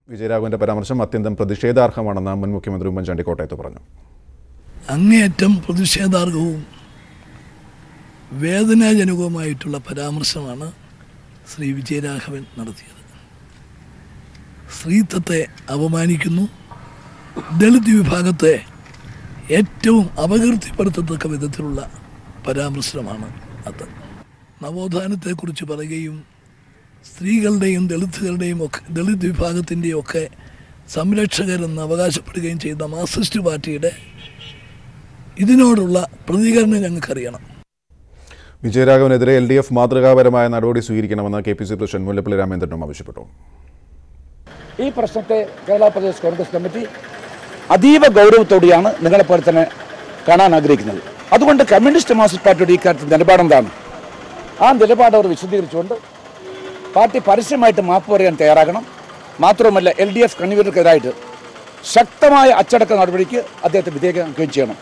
വിജയരാഘവന്റെ പരാമർശം അത്യന്തം പ്രതിഷേധാർഹമാണെന്ന് മുൻ മുഖ്യമന്ത്രി ഉമ്മൻചാണ്ടി കോട്ടയത്ത് പറഞ്ഞു. അങ്ങേയറ്റം പ്രതിഷേധാർഹവും വേദനാജനകവുമായിട്ടുള്ള പരാമർശമാണ് ശ്രീ വിജയരാഘവൻ നടത്തിയത്. സ്ത്രീത്വത്തെ അപമാനിക്കുന്നു, ദളിത് വിഭാഗത്തെ ഏറ്റവും അപകീർത്തിപ്പെടുത്തത്തക്ക വിധത്തിലുള്ള പരാമർശമാണ് അത്. നവോത്ഥാനത്തെക്കുറിച്ച് പറയുകയും സ്ത്രീകളുടെയും ദളിതുകളുടെയും ഒക്കെ ദളിത് വിഭാഗത്തിൻ്റെയും ഒക്കെ സംരക്ഷകരെന്ന് അവകാശപ്പെടുകയും ചെയ്ത മാർക്സിസ്റ്റ് പാർട്ടിയുടെ ഇതിനോടുള്ള പ്രതികരണം ഞങ്ങൾക്കറിയണം. വിജയരാഘവനെതിരെ LDF മാതൃകാപരമായ നടപടി സ്വീകരിക്കണമെന്ന് KPC പ്രസിഡന്റ് മുല്ലപ്പള്ളി രാമചന്ദ്രനും ആവശ്യപ്പെട്ടു. ഈ പ്രശ്നത്തെ കേരള പ്രദേശ് കോൺഗ്രസ് കമ്മിറ്റി അതീവ ഗൗരവത്തോടെയാണ് നിങ്ങളെപ്പോലെ തന്നെ കാണാൻ ആഗ്രഹിക്കുന്നത്. അതുകൊണ്ട് കമ്മ്യൂണിസ്റ്റ് മാർക്സിസ്റ്റ് പാർട്ടിയുടെ ഈ കാര്യത്തിൽ നിലപാടെന്താണ്? ആ നിലപാട് അവർ വിശദീകരിച്ചുകൊണ്ട് പാർട്ടി പരസ്യമായിട്ട് മാപ്പ് പറയാൻ തയ്യാറാകണം. മാത്രവുമല്ല LDF കൺവീനർക്കെതിരായിട്ട് ശക്തമായ അച്ചടക്ക നടപടിക്ക് അദ്ദേഹത്തെ വിധേയമാക്കുകയും ചെയ്യണം.